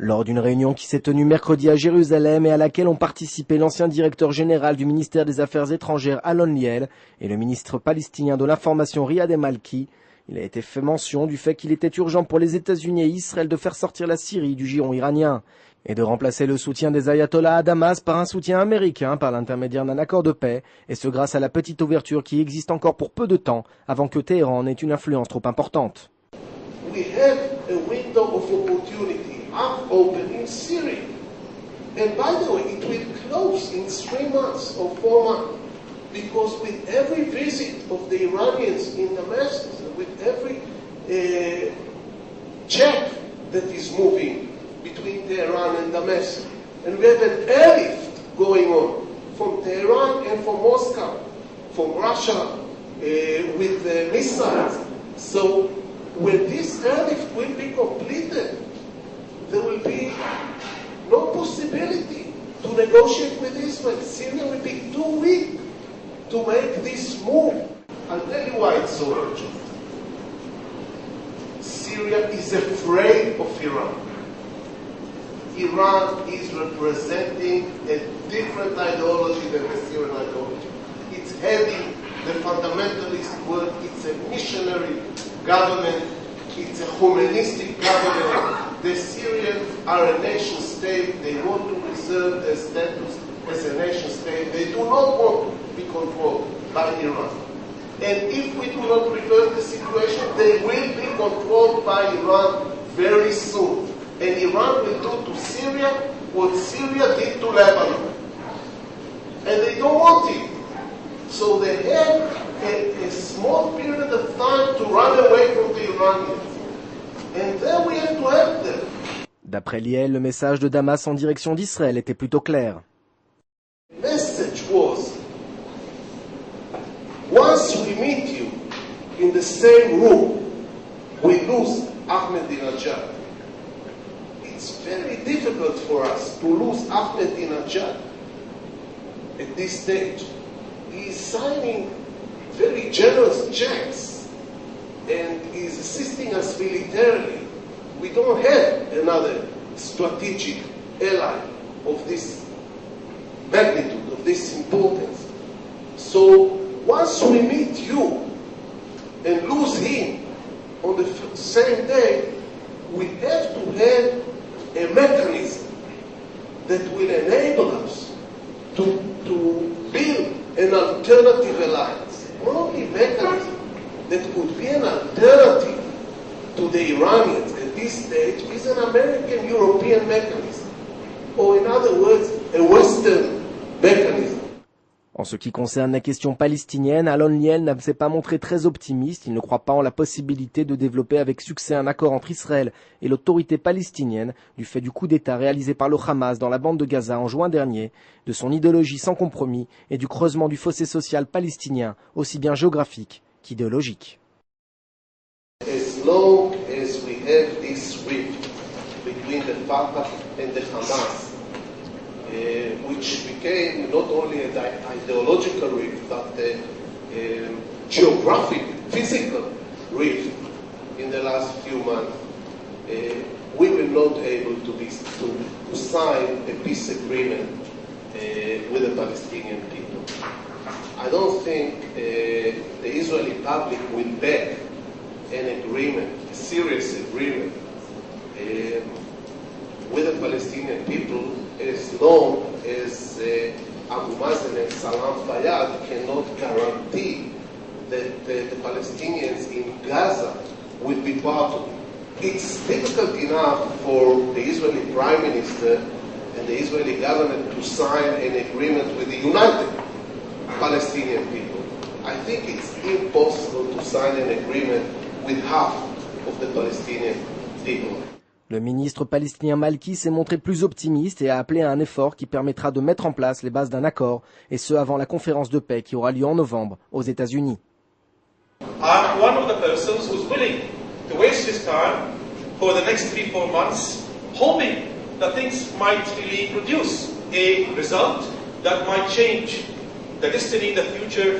Lors d'une réunion qui s'est tenue mercredi à Jérusalem et à laquelle ont participé l'ancien directeur général du ministère des Affaires étrangères Alon Liel et le ministre palestinien de l'information Riad Al Maliki, il a été fait mention du fait qu'il était urgent pour les États-Unis et Israël de faire sortir la Syrie du giron iranien et de remplacer le soutien des ayatollahs à Damas par un soutien américain par l'intermédiaire d'un accord de paix, et ce grâce à la petite ouverture qui existe encore pour peu de temps avant que Téhéran n'ait une influence trop importante. We have a window of opportunity open in Syria. And by the way, it will close in 3 months or 4 months. Because with every visit of the Iranians in Damascus, with every jet that is moving between Tehran and Damascus, and we have an airlift going on from Tehran and from Moscow, from Russia, with missiles. So when this airlift will be completed, there will be no possibility to negotiate with Israel. Syria will be too weak to make this move. I'll tell you why it's so urgent. Syria is afraid of Iran. Iran is representing a different ideology than the Syrian ideology. It's heading the fundamentalist world. It's a missionary government. It's a humanistic government. The Syrians are a nation state. They want to preserve their status as a nation state. They do not want to be controlled by Iran. And if we do not reverse the situation, they will be controlled by Iran very soon. And Iran will do to Syria what Syria did to Lebanon. And they don't want it. So they have a small period of time to run away from the Iranians. And then we have to help them. D'après Liel, le message de Damas en direction d'Israël était plutôt clair. The message was, once we meet you in the same room, we lose Ahmadinejad. It's very difficult for us to lose Ahmadinejad at this stage. He is signing very generous checks and is assisting us militarily. We don't have another strategic ally of this magnitude, of this importance. So once we meet you and lose him on the same day, we have to have a mechanism that will enable us to build an alternative alliance. The only mechanism that could be an alternative to the Iranians at this stage is an American-European mechanism, or in other words, a Western mechanism. En ce qui concerne la question palestinienne, Alon Liel ne s'est pas montré très optimiste. Il ne croit pas en la possibilité de développer avec succès un accord entre Israël et l'autorité palestinienne du fait du coup d'État réalisé par le Hamas dans la bande de Gaza en juin dernier, de son idéologie sans compromis et du creusement du fossé social palestinien, aussi bien géographique qu'idéologique. As long as we have this rift between the Fatah and the Hamas, which became not only an ideological rift, but a geographic, physical rift in the last few months, we were not able to sign a peace agreement with the Palestinian people. I don't think the Israeli public will back an agreement, a serious agreement, with the Palestinian people as long as Abu Mazen and Salam Fayyad cannot guarantee that the Palestinians in Gaza will be part of it. It's difficult enough for the Israeli Prime Minister and the Israeli government to sign an agreement with the United Palestinian people. I think it's impossible to sign an agreement with half of the Palestinian people. Le ministre palestinien Maliki s'est montré plus optimiste et a appelé à un effort qui permettra de mettre en place les bases d'un accord, et ce avant la conférence de paix qui aura lieu en novembre aux États-Unis. I'm one of the persons who's willing to waste his time for the next 3-4 months, hoping that things might really produce a result that might change the destiny, the future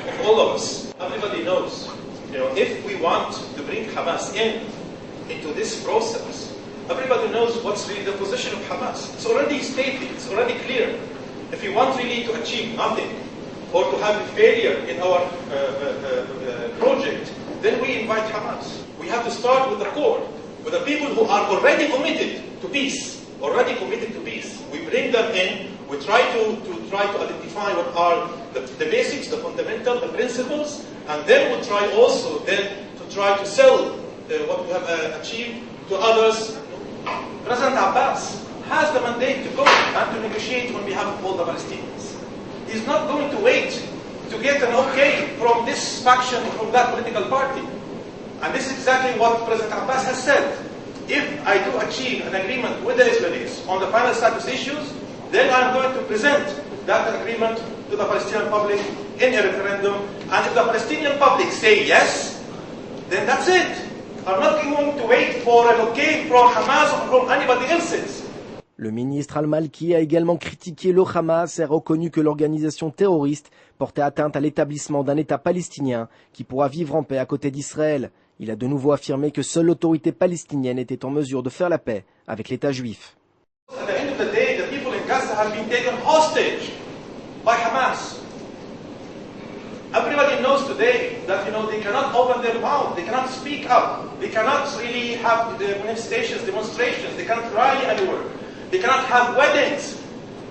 of all of us. Everybody knows, if we want to bring Hamas into this process, Everybody knows what's really the position of Hamas. It's already stated, it's already clear. If we want really to achieve nothing, or to have a failure in our project, then we invite Hamas. We have to start with the core, with the people who are already committed to peace, We bring them in, we try to identify what are the basics, the fundamental, the principles, and then we try also to sell what we have achieved to others. President Abbas has the mandate to go and to negotiate on behalf of all the Palestinians. He's not going to wait to get an okay from this faction or from that political party. And this is exactly what President Abbas has said. If I do achieve an agreement with the Israelis on the final status issues, then I'm going to present that agreement to the Palestinian public in a referendum. And if the Palestinian public say yes, then that's it. I'm not going to wait for an okay from Hamas or from anybody else's. Le ministre Al Maliki a également critiqué le Hamas et reconnu que l'organisation terroriste portait atteinte à l'établissement d'un État palestinien qui pourra vivre en paix à côté d'Israël. Il a de nouveau affirmé que seule l'autorité palestinienne était en mesure de faire la paix avec l'État juif. At the end of the day, the people in Gaza have been taken hostage by Hamas. Everybody knows today that they cannot open their mouth, they cannot speak up, they cannot really have manifestations, demonstrations, they cannot rally anywhere, they cannot have weddings,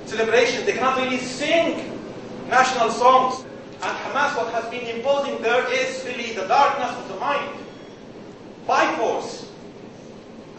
celebrations, they cannot really sing national songs. And Hamas, what has been imposing there is really the darkness of the mind, by force.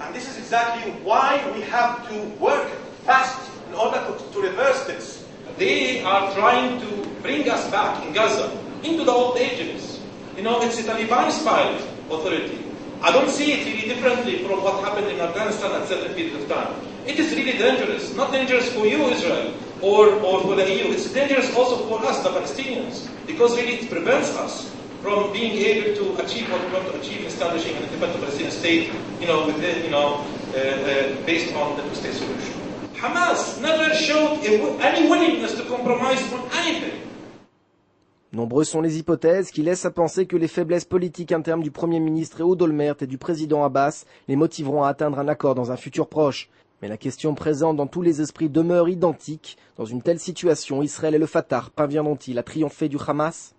And this is exactly why we have to work fast in order to reverse this. They are trying to bring us back in Gaza into the old ages. It's a Taliban-style authority. I don't see it really differently from what happened in Afghanistan at a certain period of time. It is really dangerous. Not dangerous for you, Israel, or for the EU. It's dangerous also for us, the Palestinians, because really it prevents us from being able to achieve what we want to achieve, establishing an independent Palestinian state, based on the two-state solution. Hamas never showed any willingness to compromise on anything. Nombreuses sont les hypothèses qui laissent à penser que les faiblesses politiques internes du Premier ministre Ehud Olmert et du président Abbas les motiveront à atteindre un accord dans un futur proche. Mais la question présente dans tous les esprits demeure identique. Dans une telle situation, Israël et le Fatah parviendront-ils à triompher du Hamas ?